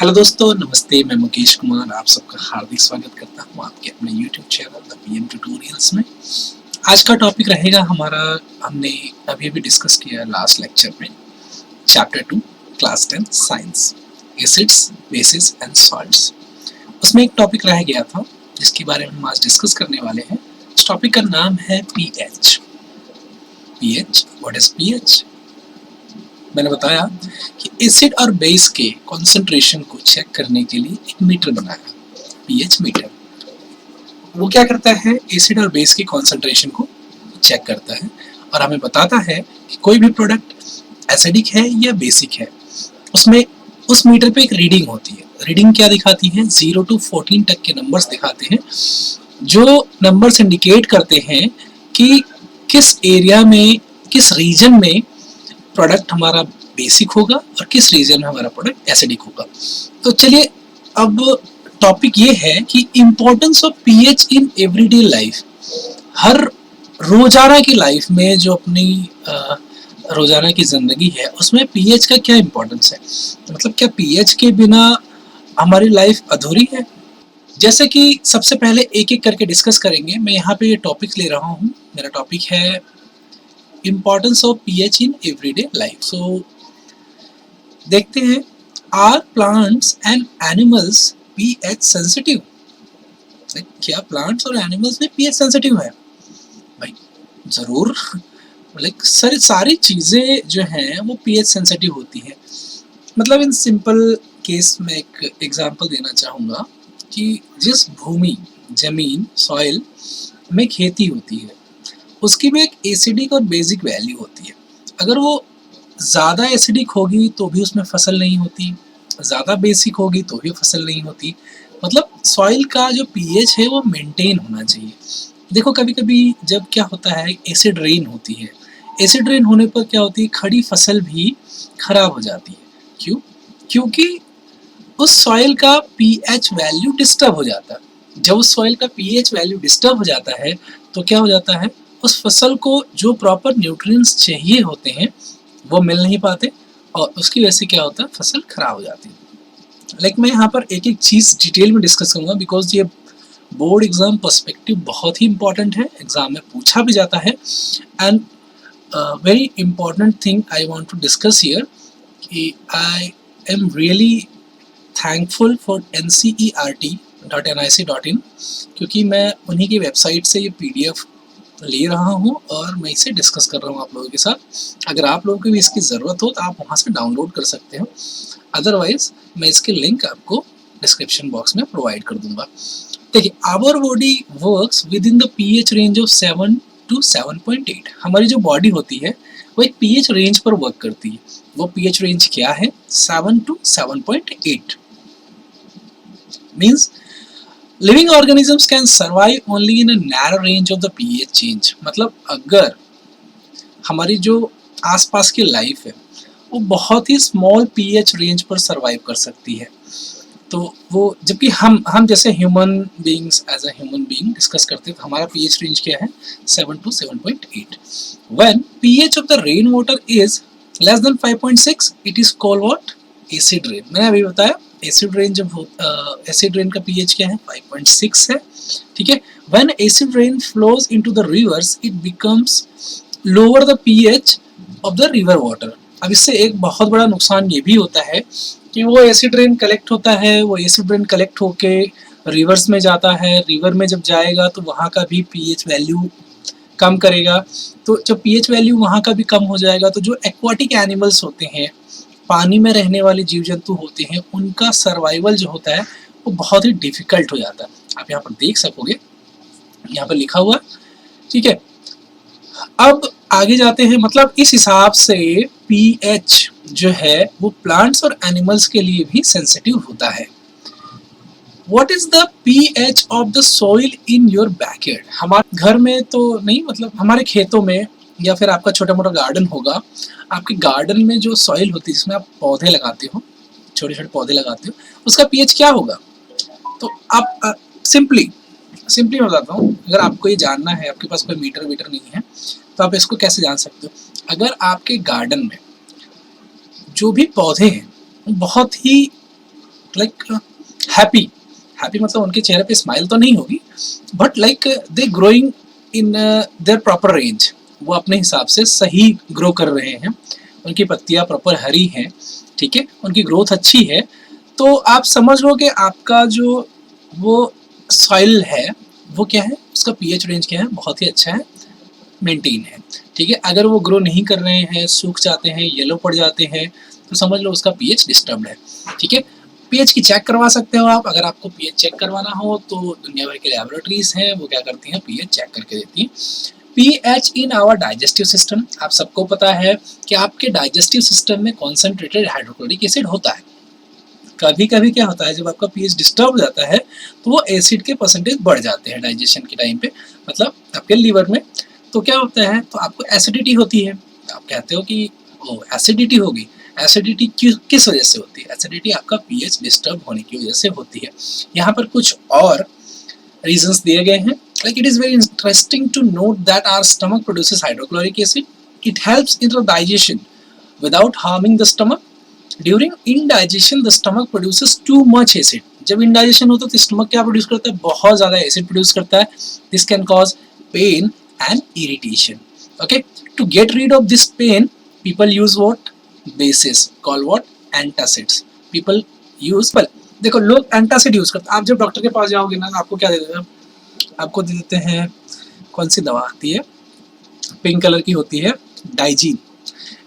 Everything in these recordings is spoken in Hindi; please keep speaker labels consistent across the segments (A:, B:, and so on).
A: हेलो दोस्तों, नमस्ते। मैं मुकेश कुमार आप सबका हार्दिक स्वागत करता हूँ आपके अपने YouTube channel the PM tutorials में। आज का टॉपिक रहेगा हमारा, हमने अभी अभी डिस्कस किया लास्ट लेक्चर में, chapter 2 class 10 science, acids, basis and salts. उसमें एक टॉपिक रह गया था जिसके बारे में हम आज डिस्कस करने वाले हैं। इस टॉपिक का नाम है pH. PH, what is pH? मैंने बताया कि एसिड और बेस के कॉन्सेंट्रेशन को चेक करने के लिए एक मीटर बनाया, पीएच मीटर। वो क्या करता है? एसिड और बेस के कॉन्सेंट्रेशन को चेक करता है और हमें बताता है कि कोई भी प्रोडक्ट एसिडिक है या बेसिक है। उसमें उस मीटर पे एक रीडिंग होती है। रीडिंग क्या दिखाती है? 0 to 14 तक के नंबर्स दिखाते हैं, जो नंबर्स इंडिकेट करते हैं कि किस एरिया में, किस रीजन में प्रोडक्ट हमारा बेसिक होगा और किस रीजन में हमारा प्रोडक्ट एसिडिक होगा। तो चलिए, अब टॉपिक ये है कि importance of pH in everyday life. हर रोजाना की लाइफ में, जो अपनी रोजाना की जिंदगी है, उसमें पीएच का क्या इम्पोर्टेंस है? मतलब क्या पीएच के बिना हमारी लाइफ अधूरी है? जैसे कि सबसे पहले एक एक करके डिस्कस करेंगे। मैं यहाँ पे ये टॉपिक ले रहा हूँ। मेरा टॉपिक है importance of pH in everyday life. So देखते हैं, are plants and animals pH sensitive? क्या प्लांट्स और एनिमल्स भी पीएच सेंसिटिव है? भाई जरूर। लाइक सारी चीजें जो हैं वो पीएच सेंसिटिव होती हैं। मतलब इन सिंपल केस में एक एग्जांपल देना चाहूँगा कि जिस भूमि, जमीन, सॉइल में खेती होती है, उसकी भी एक एसिडिक और बेसिक वैल्यू होती है। अगर वो ज़्यादा एसिडिक होगी तो भी उसमें फसल नहीं होती, ज़्यादा बेसिक होगी तो भी फसल नहीं होती। मतलब सॉइल का जो पीएच है वो मेंटेन होना चाहिए। देखो, कभी कभी जब क्या होता है, एसिड रेन होती है। एसिड रेन होने पर क्या होती है, खड़ी फसल भी खराब हो जाती है। क्यों? क्योंकि उस सॉइल का पीएच वैल्यू डिस्टर्ब हो जाता है। जब उस सॉइल का पीएच वैल्यू डिस्टर्ब हो जाता है तो क्या हो जाता है, उस फसल को जो प्रॉपर न्यूट्रिएंट्स चाहिए होते हैं वो मिल नहीं पाते और उसकी वजह से क्या होता है, फसल खराब हो जाती है। मैं यहाँ पर एक एक चीज़ डिटेल में डिस्कस करूँगा, बिकॉज ये बोर्ड एग्जाम पर्सपेक्टिव बहुत ही इंपॉर्टेंट है। एग्जाम में पूछा भी जाता है। And very important thing I want to discuss here कि I am really thankful for ncert.nic.in, क्योंकि मैं उन्हीं की वेबसाइट से ये पीडीएफ ले रहा हूँ और मैं इसे डिस्कस कर रहा हूँ आप लोगों के साथ। अगर आप लोगों को भी इसकी ज़रूरत हो तो आप वहाँ से डाउनलोड कर सकते हो। अदरवाइज मैं इसके लिंक आपको डिस्क्रिप्शन बॉक्स में प्रोवाइड कर दूंगा। देखिए, our body works within the pH range of 7 to 7.8। हमारी जो बॉडी होती है वो एक पीएच रेंज पर वर्क करती है। वो पीएच रेंज क्या है? 7 to 7.8। Means living organisms can survive only in a narrow range of the pH change. मतलब अगर हमारी जो आसपास की लाइफ है वो बहुत ही स्मॉल पीएच रेंज पर सर्वाइव कर सकती है, तो वो, जबकि हम जैसे human beings, as a human being discuss करते हैं, तो हमारा पीएच रेंज क्या है? 7 to 7.8। When pH of the rain water is less than 5.6 it is called what? Acid rain. मैंने अभी बताया एसिड रेन, जब एसिड रेन का पीएच क्या है? 5.6 है। ठीक है। When acid rain flows into the reverse it becomes lower the pH of the river water. अब इससे एक बहुत बड़ा नुकसान ये भी होता है कि वो एसिड रेन कलेक्ट होता है, वो एसिड रेन कलेक्ट होके रिवर्स में जाता है। रिवर में जब जाएगा तो वहाँ का भी पीएच वैल्यू कम करेगा। तो जब पीएच वैल्यू वहाँ का भी कम हो जाएगा तो जो एक्वाटिक एनिमल्स होते हैं, पानी में रहने वाले जीव जंतु होते हैं, उनका सर्वाइवल जो होता है वो बहुत ही डिफिकल्ट हो जाता है। आप यहाँ पर देख सकोगे, यहाँ पर लिखा हुआ। ठीक है। अब आगे जाते हैं। मतलब इस हिसाब से पीएच जो है वो प्लांट्स और एनिमल्स के लिए भी सेंसिटिव होता है। What is the pH of the soil in your backyard? हमारे घर में तो नहीं, मतलब हमारे खेतों में, या फिर आपका छोटा मोटा गार्डन होगा, आपके गार्डन में जो सॉइल होती है जिसमें आप पौधे लगाते हो, छोटे छोटे पौधे लगाते हो, उसका पीएच क्या होगा? तो आप सिंपली मैं बताता हूँ। अगर आपको ये जानना है, आपके पास कोई मीटर नहीं है, तो आप इसको कैसे जान सकते हो? अगर आपके गार्डन में जो भी पौधे हैं बहुत ही लाइक हैप्पी, हैप्पी मतलब उनके चेहरे पे स्माइल तो नहीं होगी, but like they growing in their proper range, वो अपने हिसाब से सही ग्रो कर रहे हैं, उनकी पत्तियां प्रॉपर हरी हैं, ठीक है, उनकी ग्रोथ अच्छी है। तो आप समझ लो कि आपका जो वो सॉइल है वो क्या है, उसका पीएच रेंज क्या है, बहुत ही अच्छा है, मेंटेन है, ठीक है। अगर वो ग्रो नहीं कर रहे हैं, सूख जाते हैं, येलो पड़ जाते हैं, तो समझ लो उसका पीएच डिस्टर्ब्ड है, ठीक है। पीएच की चेक करवा सकते हो आप, अगर आपको पीएच चेक करवाना हो तो दुनिया भर के लैबोरेटरीज हैं, वो क्या करती हैं, पीएच चेक करके देती हैं। PH in our digestive system, आप सबको पता है कि आपके डाइजेस्टिव सिस्टम में कॉन्सेंट्रेटेड हाइड्रोक्लोरिक एसिड होता है। कभी कभी क्या होता है, जब आपका पीएच डिस्टर्ब हो जाता है तो वो एसिड के परसेंटेज बढ़ जाते हैं डाइजेशन के टाइम पे, मतलब आपके लीवर में। तो क्या होता है, तो आपको एसिडिटी होती है, तो आप कहते हो कि ओ एसिडिटी होगी। एसिडिटी किस वजह से होती है, एसिडिटी आपका पीएच डिस्टर्ब होने की वजह से होती है। यहाँ पर कुछ और रीजंस दिए गए हैं, like it is very interesting to note that our stomach produces hydrochloric acid. It helps in the digestion without harming the stomach. During indigestion the stomach produces too much acid. जब indigestion होता है तो स्टमक क्या प्रोड्यूस करता है, बहुत ज़्यादा एसिड प्रोड्यूस करता है. This can cause pain and irritation. Okay, to get rid of this pain people use what, bases called what, antacids. People use, देखो लोग एंटासिड यूज करते हैं। आप जब डॉक्टर के पास जाओगे ना, आपको क्या दे देते हैं, आपको दे देते हैं, कौन सी दवा आती है, पिंक कलर की होती है, डाइजीन।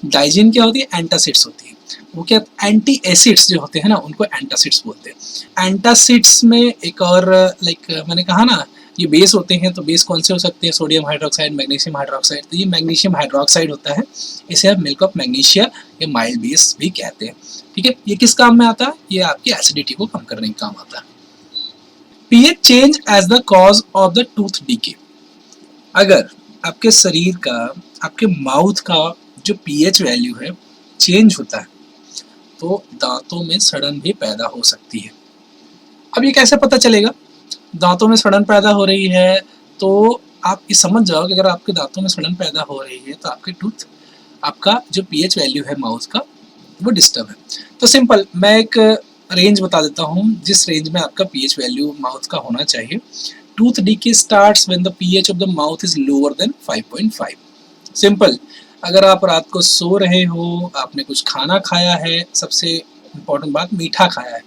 A: डाइजीन क्या होती है, एंटासिड्स होती है। वो क्या, एंटी एसिड्स जो होते हैं ना, उनको एंटासिड्स बोलते हैं। एंटासिड्स में एक और लाइक मैंने कहा ना, ये बेस होते हैं, तो बेस कौन से हो सकते हैं, सोडियम हाइड्रोक्साइड, मैग्नीशियम हाइड्रोक्साइड। तो ये मैग्नीशियम हाइड्रोक्साइड होता है, इसे आप मिल्क ऑफ मैग्नीशिया या माइल्ड बेस भी कहते हैं, ठीक है। ये किस काम में आता है, ये आपकी एसिडिटी को कम करने का काम आता है। PH change as the cause of the tooth decay. अगर आपके शरीर का, आपके माउथ का जो पीएच वैल्यू है चेंज होता है तो दांतों में सड़न भी पैदा हो सकती है। अब ये कैसे पता चलेगा, दांतों में सड़न पैदा हो रही है तो आप ये समझ जाओ कि अगर आपके दांतों में सड़न पैदा हो रही है तो आपके टूथ, आपका जो पीएच वैल्यू है माउथ का वो डिस्टर्ब है। तो सिंपल मैं एक रेंज बता देता हूँ जिस रेंज में आपका पीएच वैल्यू माउथ का होना चाहिए। Tooth decay starts when the pH of the mouth is lower than 5.5। Simple, अगर आप रात को सो रहे हो, आपने कुछ खाना खाया है, सबसे इम्पोर्टेंट बात, मीठा खाया है।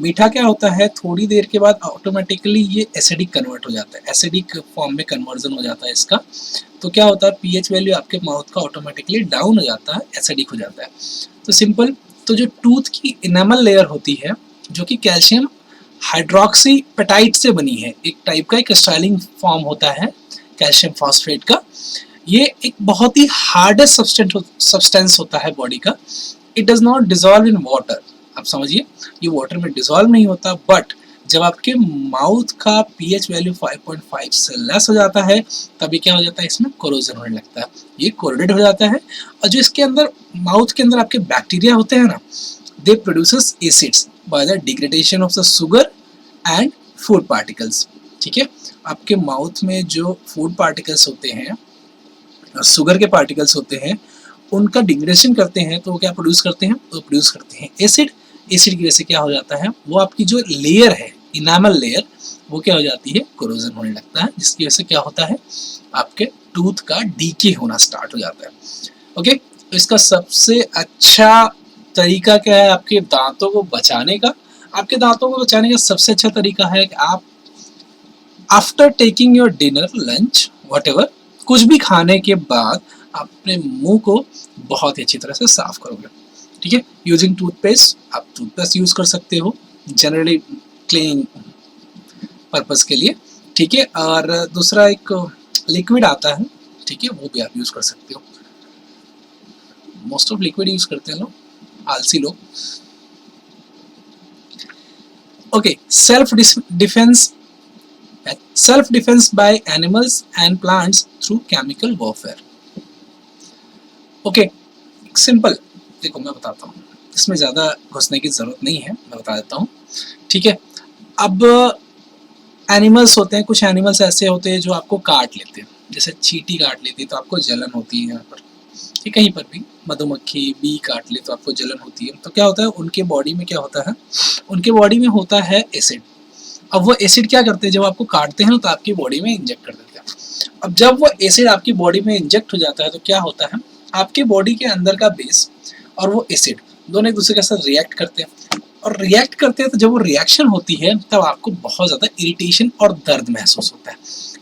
A: मीठा क्या होता है, थोड़ी देर के बाद ऑटोमेटिकली ये एसिडिक कन्वर्ट हो जाता है, एसिडिक फॉर्म में कन्वर्जन हो जाता है इसका। तो क्या होता है, पीएच वैल्यू आपके माउथ का ऑटोमेटिकली डाउन हो जाता है, एसिडिक हो जाता है। तो सिंपल, तो जो टूथ की इनेमल लेयर होती है जो कि कैल्शियम हाइड्रोक्सीपेटाइट से बनी है, एक टाइप का एक स्टाइलिंग फॉर्म होता है कैल्शियम फॉस्फेट का, ये एक बहुत ही हार्डेस्ट सब्सटेंस होता है बॉडी का। It does not dissolve in water, आप समझिए ये वाटर में डिजॉल्व नहीं होता, बट जब आपके माउथ का पीएच वैल्यू 5.5 से लेस हो जाता है तभी क्या हो जाता है, इसमें कोरोजन होने लगता है, ये कोरोडेड हो जाता है। और जो इसके अंदर माउथ के अंदर आपके बैक्टीरिया होते हैं ना, दे produces acids by the degradation of the sugar and food particles, ठीक है। आपके माउथ में जो फूड पार्टिकल्स होते हैं और शुगर के पार्टिकल्स होते हैं, उनका डिग्रेडेशन करते हैं तो वो क्या प्रोड्यूस करते हैं, तो प्रोड्यूस करते हैं एसिड। एसिड की वजह से क्या हो जाता है, वो आपकी जो लेयर है, इनामल लेयर, वो क्या हो जाती है, कोरोजन होने लगता है, जिसकी वजह से क्या होता है, आपके टूथ का डीके होना स्टार्ट हो जाता है। ओके, तो इसका सबसे अच्छा तरीका क्या है आपके दांतों को बचाने का, आपके दांतों को बचाने का सबसे अच्छा तरीका है कि आप after taking your dinner, lunch, whatever, कुछ भी खाने के बाद अपने मुंह को बहुत ही अच्छी तरह से साफ करोगे, ठीक है। यूजिंग टूथपेस्ट, आप टूथपेस्ट यूज कर सकते हो जनरली क्लीनिंग पर्पस के लिए, ठीक है। और दूसरा एक लिक्विड आता है, ठीक है, वो भी आप यूज कर सकते हो। मोस्ट ऑफ लिक्विड यूज करते हैं लोग, आलसी लोग। Okay, self defense by animals and plants through chemical warfare. Okay, simple, देखो मैं बताता हूँ, इसमें ज़्यादा घुसने की ज़रूरत नहीं है, मैं बता देता हूँ, ठीक है। अब एनिमल्स होते हैं, कुछ एनिमल्स ऐसे होते हैं जो आपको काट लेते हैं, जैसे चींटी काट लेती है तो आपको जलन होती है यहाँ पर, ठीक, कहीं पर भी मधुमक्खी बी काट ले तो आपको जलन होती है, तो क्या होता है उनके बॉडी में, क्या होता है उनके बॉडी में होता है एसिड। अब वो एसिड क्या करते हैं, जब आपको काटते हैं तो आपकी बॉडी में इंजेक्ट कर देते हैं। अब जब वो एसिड आपकी बॉडी में इंजेक्ट हो जाता है तो क्या होता है, आपके बॉडी के अंदर का बेस और वो एसिड दोनों एक दूसरे के साथ रिएक्ट करते हैं, और रिएक्ट करते हैं तो जब वो रिएक्शन होती है तब आपको बहुत ज़्यादा इरिटेशन और दर्द महसूस होता है।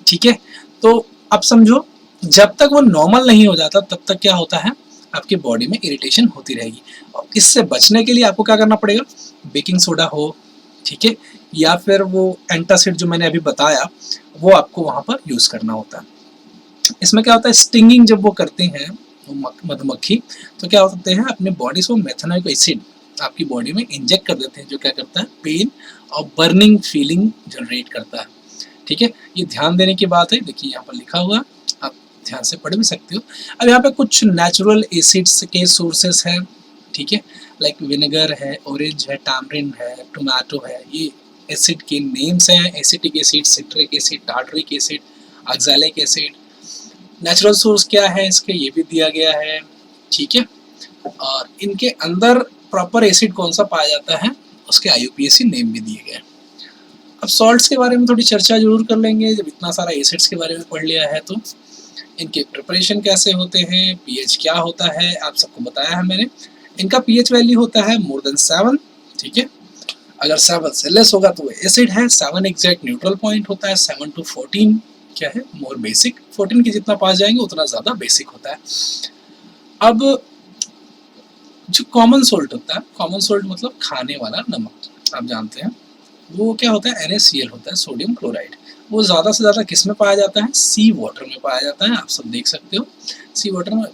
A: ठीक है, तो अब समझो जब तक वो नॉर्मल नहीं हो जाता तब तक क्या होता है, आपकी बॉडी में इरिटेशन होती रहेगी। और इससे बचने के लिए आपको क्या करना पड़ेगा, बेकिंग सोडा हो, ठीक है, या फिर वो एंटासिड जो मैंने अभी बताया वो आपको वहाँ पर यूज़ करना होता है। इसमें क्या होता है, स्टिंगिंग जब वो करते हैं मधुमक्खी, तो क्या होते हैं अपने बॉडी से मेथनोइक एसिड आपकी बॉडी में इंजेक्ट कर देते हैं, जो क्या करता है पेन और बर्निंग फीलिंग जनरेट करता है। ठीक है, ये ध्यान देने की बात है। देखिए यहाँ पर लिखा हुआ, आप ध्यान से पढ़ भी सकते हो। अब यहाँ पे कुछ नेचुरल एसिड्स के सोर्सेस हैं, ठीक है, लाइक विनेगर है, ऑरेंज है, टैमरिन है, टोमेटो है, ये एसिड के नेम्स हैं। Acetic acid, citric acid, tartaric acid, oxalic acid. Natural source क्या है इसके, ये भी दिया गया है, ठीक है, और इनके अंदर प्रॉपर एसिड कौन सा पाया जाता है उसके IUPAC नेम भी दिए गए। अब सॉल्ट्स के बारे में थोड़ी चर्चा जरूर कर लेंगे, जब इतना सारा एसिड्स के बारे में पढ़ लिया है तो। इनके प्रिपरेशन कैसे होते हैं, pH क्या होता है, आप सबको बताया है मैंने। इनका pH वैल्यू होता है मोर देन 7, ठीक है, अगर 7 से लेस होगा तो वो एसिड है। 7 एग्जैक्ट न्यूट्रल पॉइंट होता है, 7 to 14 क्या है, मोर बेसिक। 14 के जितना पास जाएंगे उतना ज़्यादा बेसिक होता है। अब जो कॉमन सोल्ट होता है, कॉमन सोल्ट मतलब खाने वाला नमक, आप जानते हैं, वो क्या होता है NaCl होता है, सोडियम क्लोराइड। वो ज़्यादा से ज़्यादा किस में पाया जाता है, सी वाटर में पाया जाता है। आप सब देख सकते हो सी वाटर में।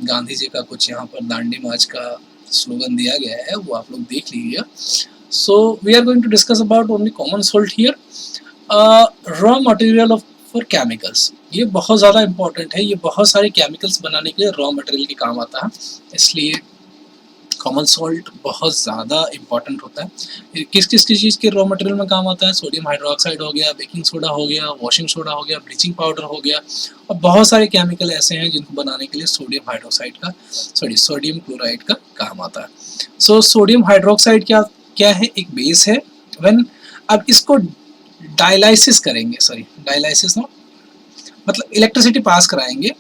A: गांधी जी का कुछ यहाँ पर दांडी मार्च का स्लोगन दिया गया है, वो आप लोग देख लीजिए। So we are going to discuss about only common salt here. Raw material of for chemicals, ये बहुत ज़्यादा इंपॉर्टेंट है। ये बहुत सारे केमिकल्स बनाने के लिए रॉ मटेरियल के काम आता है, इसलिए कॉमन सॉल्ट बहुत ज़्यादा इंपॉर्टेंट होता है। किस किस चीज़ के रॉ मटेरियल में काम आता है, सोडियम हाइड्रोक्साइड हो गया, बेकिंग सोडा हो गया, वॉशिंग सोडा हो गया, ब्लीचिंग पाउडर हो गया, और बहुत सारे केमिकल ऐसे हैं जिनको बनाने के लिए सोडियम हाइड्रोक्साइड का सोडियम क्लोराइड का काम आता है। सो सोडियम हाइड्रोक्साइड क्या क्या है, एक बेस है। व्हेन अब इसको डायलाइसिस करेंगे, डायलाइसिस मतलब इलेक्ट्रिसिटी पास कराएंगे,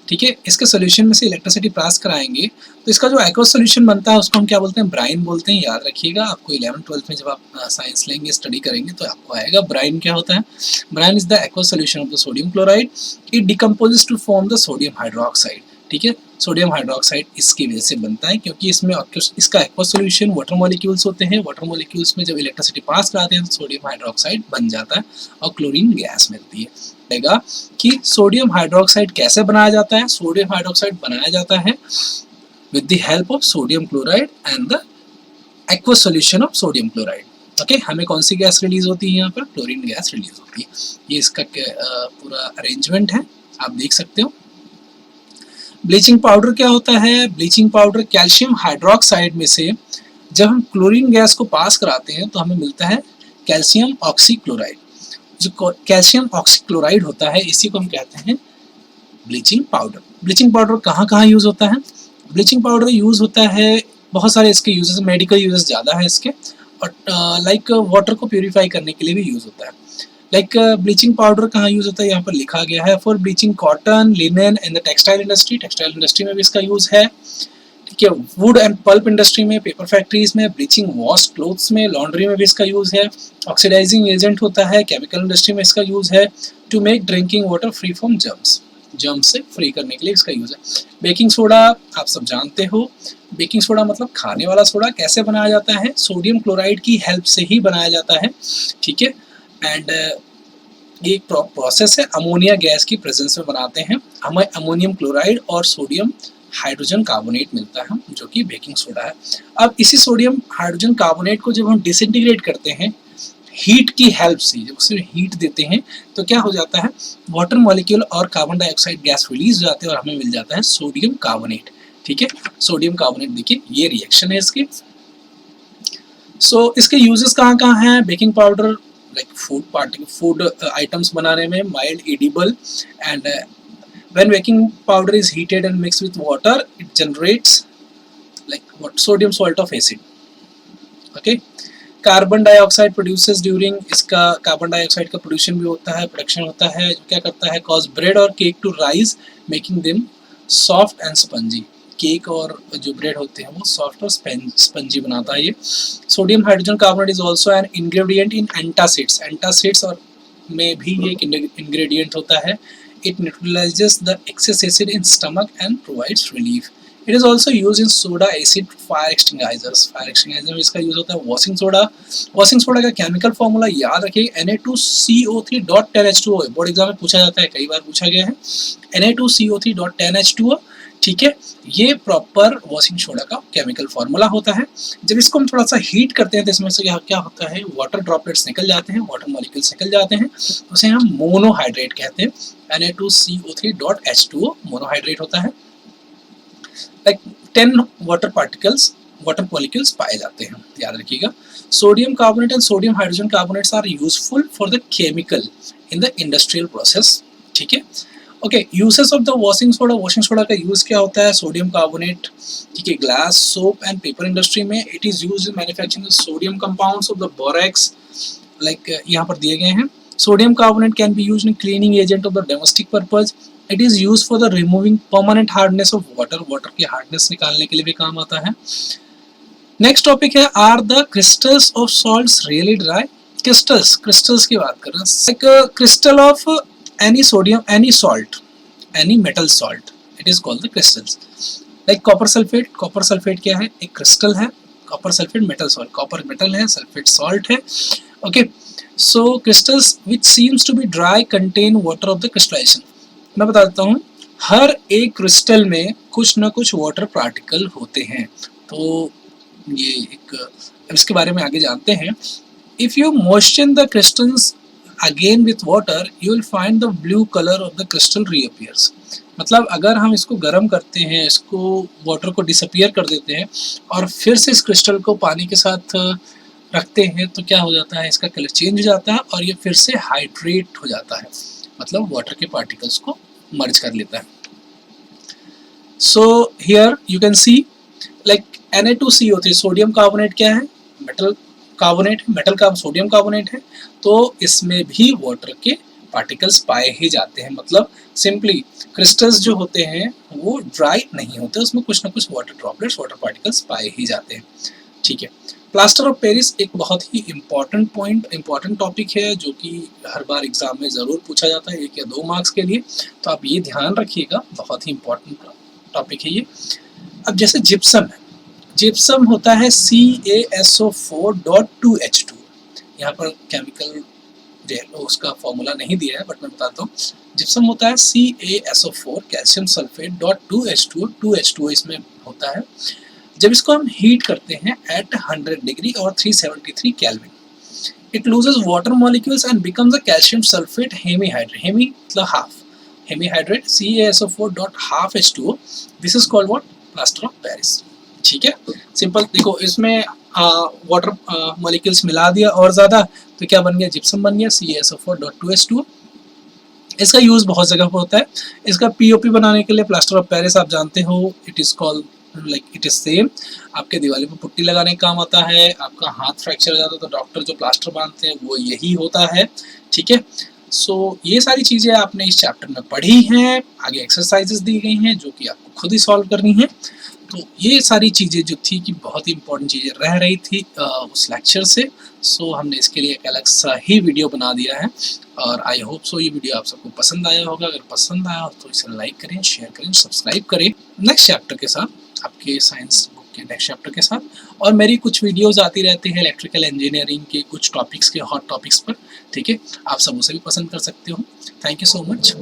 A: ठीक है, इसके सोल्यूशन में से इलेक्ट्रिसिटी पास कराएंगे तो इसका जो एक्वस सोल्यूशन बनता है उसको हम क्या बोलते हैं, ब्राइन बोलते हैं। याद रखिएगा, आपको 11th-12th में जब आप साइंस लेंगे, स्टडी करेंगे तो आपको आएगा ब्राइन क्या होता है। Brine is the aqueous solution of the sodium chloride, it decomposes to form the sodium hydroxide. ठीक है, सोडियम हाइड्रोक्साइड इसकी वजह से बनता है क्योंकि इसमें इसका एक्वस सोल्यूशन वाटर मॉलिक्यूल्स होते हैं। वाटर मॉलिक्यूल्स में जब इलेक्ट्रिसिटी पास कराते हैं तो सोडियम हाइड्रोक्साइड बन जाता है और क्लोरीन गैस मिलती है। कि सोडियम हाइड्रोक्साइड कैसे बनाया जाता है, सोडियम हाइड्रोक्साइड बनाया जाता है with the help of sodium chloride and the aqueous solution of sodium chloride. Okay, हमें कौन सी गैस रिलीज होती है यहाँ पर, क्लोरीन गैस रिलीज होती है। ये इसका पूरा अरेंजमेंट है, आप देख सकते हो। ब्लीचिंग पाउडर क्या होता है, ब्लीचिंग पाउडर कैल्शियम हाइड्रोक्साइड में से जब हम क्लोरीन गैस को पास कराते हैं तो हमें मिलता है कैल्शियम ऑक्सीक्लोराइड। जो कैल्शियम ऑक्सीक्लोराइड होता है इसी को हम कहते हैं ब्लीचिंग पाउडर। ब्लीचिंग पाउडर कहाँ कहाँ यूज़ होता है, ब्लीचिंग पाउडर यूज़ होता है बहुत सारे, इसके यूजेस, मेडिकल यूजेस ज़्यादा है इसके, और लाइक वाटर को प्यूरिफाई करने के लिए भी यूज़ होता है। लाइक ब्लीचिंग पाउडर कहाँ यूज़ होता है, यहाँ पर लिखा गया है for bleaching cotton, linen and the textile industry. Textile industry में भी इसका यूज़ है, ठीक है। वुड एंड पल्प इंडस्ट्री में, पेपर फैक्ट्रीज में, ब्लीचिंग वॉश क्लोथ्स में, लॉन्ड्री में भी इसका यूज़ है। ऑक्सीडाइजिंग एजेंट होता है, केमिकल इंडस्ट्री में इसका यूज़ है to make drinking water free from germs, germs से फ्री करने के लिए इसका यूज़ है। बेकिंग सोडा आप सब जानते हो, बेकिंग सोडा मतलब खाने वाला सोडा। कैसे बनाया जाता है, सोडियम क्लोराइड की हेल्प से ही बनाया जाता है, ठीक है। एंड ये एक प्रोसेस है, अमोनिया गैस की प्रेजेंस में बनाते हैं। हमें अमोनियम क्लोराइड और सोडियम हाइड्रोजन कार्बोनेट मिलता है जो कि बेकिंग सोडा है। अब इसी सोडियम हाइड्रोजन कार्बोनेट को जब हम डिसइंटीग्रेट करते हैं हीट की हेल्प से, जब उसे हीट देते हैं तो क्या हो जाता है, वाटर मॉलिक्यूल और कार्बन डाइऑक्साइड गैस रिलीज हो जाते हैं और हमें मिल जाता है सोडियम कार्बोनेट, ठीक है। सोडियम कार्बोनेट, देखिए ये रिएक्शन है इसकी। सो इसके यूजेस कहाँ कहाँ हैं, baking powder like food items बनाने में, mild edible and When baking powder is heated and mixed with water, it generates like what, sodium salt of acid. Okay. Carbon dioxide produces during, इसका कार्बन डाइऑक्साइड का प्रोड्यूशन भी होता है, प्रोडक्शन होता है, जो क्या करता है, कॉज ब्रेड और cake to rise making them soft and spongy. Cake और जो ब्रेड होते हैं वो सॉफ्ट और स्पंजी बनाता है ये। Sodium hydrogen carbonate is also an ingredient in antacids, antacids और में भी ये एक इंग्रेडिएंट होता है। It neutralizes the excess acid in stomach and provides relief. It is also use in soda acid fire extinguishers, fire extinguisher में इसका यूज होता है। वॉशिंग सोडा, वॉशिंग सोडा का केमिकल फॉर्मूला याद रखिए Na2CO3.10H2O, बोर्ड एग्जाम में पूछा जाता है, कई बार पूछा गया है। Na2CO3.10H2O, ठीक है, ये प्रॉपर वॉशिंग सोडा का केमिकल फॉर्मूला होता है। जब इसको हम थोड़ा सा हीट करते हैं तो इसमें से क्या होता है, वाटर ड्रॉपलेट्स निकल जाते हैं, वाटर मॉलिक्यूल्स निकल जाते हैं, उसे हम मोनोहाइड्रेट कहते हैं। Na2CO3.H2O मोनोहाइड्रेट होता है। Like 10 water particles, water molecules पाए जाते हैं, याद रखिएगा। Sodium carbonate and sodium hydrogen carbonates are useful for the chemical in the industrial process, ठीक है। Okay, uses of the washing soda, washing soda का यूज क्या होता है, सोडियम कार्बोनेट, ठीक है, glass, soap and paper industry में it is used in manufacturing sodium compounds of the borax, like यहाँ पर दिए गए हैं। Sodium carbonate can be used in cleaning agent of the domestic purpose. It is use for the removing permanent hardness of water, water की हार्डनेस निकालने के लिए भी काम आता है। नेक्स्ट टॉपिक है, are the crystals of salts really dry. Crystals, crystals की बात कर रहे हैं, like crystal of any sodium, any salt, any metal salt, it is called the crystals. Like copper sulphate, copper sulphate क्या है, एक क्रिस्टल है। Copper sulphate metal salt, copper metal है, सल्फेट सॉल्ट है। Okay, so crystals which seems to be dry contain water of the crystallisation. मैं बता देता हूँ, हर एक क्रिस्टल में कुछ ना कुछ वाटर पार्टिकल होते हैं, तो ये एक, इसके बारे में आगे जानते हैं। If you moisture the crystals again with water, you will find the blue colour of the crystal reappears. मतलब अगर हम इसको गर्म करते हैं, इसको वाटर को डिसअपियर कर देते हैं और फिर से इस क्रिस्टल को पानी के साथ रखते हैं, तो क्या हो जाता है, इसका कलर चेंज हो जाता है और ये फिर से हाइड्रेट हो जाता है, मतलब वाटर के पार्टिकल्स को मर्ज कर लेता है। So here you can see like Na2CO3, sodium carbonate क्या है, मेटल कार्बोनेट, मेटल का सोडियम कार्बोनेट है, तो इसमें भी वाटर के पार्टिकल्स पाए ही जाते हैं। मतलब सिंपली क्रिस्टल्स जो होते हैं वो ड्राई नहीं होते, उसमें कुछ ना कुछ वाटर ड्रॉपलेट्स, वाटर पार्टिकल्स पाए ही जाते हैं, ठीक है। प्लास्टर ऑफ पेरिस एक बहुत ही इम्पॉर्टेंट टॉपिक है, जो कि हर बार एग्जाम में ज़रूर पूछा जाता है, 1 या 2 मार्क्स के लिए, तो आप ये ध्यान रखिएगा, बहुत ही इम्पॉर्टेंट टॉपिक है ये। अब जैसे जिप्सम है, जिप्सम होता है CaSO4.2H2। यहाँ पर केमिकल उसका फॉर्मूला नहीं दिया है, बट मैं बताता हूँ। जिप्सम होता है CaSO4 calcium sulphate .2H2, 2H2 इसमें होता है। जब इसको हम हीट करते हैं एट 100 डिग्री और 373 kelvin, it loses water molecules and becomes a calcium sulphate hemihydrate, hemi मतलब half, hemihydrate CaSO4.12H2O। This is called what, plaster of Paris, ठीक है। सिंपल देखो, इसमें वाटर मॉलिक्यूल्स मिला दिया और ज़्यादा, तो क्या बन गया, जिप्सम बन गया CaSO4.2H2O। इसका यूज़ बहुत जगह पर होता है। इसका POP बनाने के लिए प्लास्टर ऑफ पेरिस आप जानते हो, it is called like it is same, आपके दिवाली पर पुट्टी लगाने का काम आता है। आपका हाथ फ्रैक्चर हो जाता है तो डॉक्टर जो प्लास्टर बांधते हैं वो यही होता है, ठीक है। सो ये सारी चीज़ें आपने इस चैप्टर में पढ़ी हैं, आगे एक्सरसाइजेस दी गई हैं जो कि आपको खुद ही सॉल्व करनी है। तो ये सारी चीज़ें जो थी कि बहुत ही इंपॉर्टेंट चीज़ें रह रही थी उस लेक्चर से, सो हमने इसके लिए एक अलग सा ही वीडियो बना दिया है और आई होप सो ये वीडियो आप सबको पसंद आया होगा। अगर पसंद आया तो इसे लाइक करें, शेयर करें, सब्सक्राइब करें नेक्स्ट चैप्टर के साथ, आपके साइंस बुक के नेक्स्ट चैप्टर के साथ। और मेरी कुछ वीडियोस आती रहती हैं इलेक्ट्रिकल इंजीनियरिंग के कुछ टॉपिक्स के, हॉट टॉपिक्स पर, ठीक है। आप सब उसे भी पसंद कर सकते हो। Thank you so much.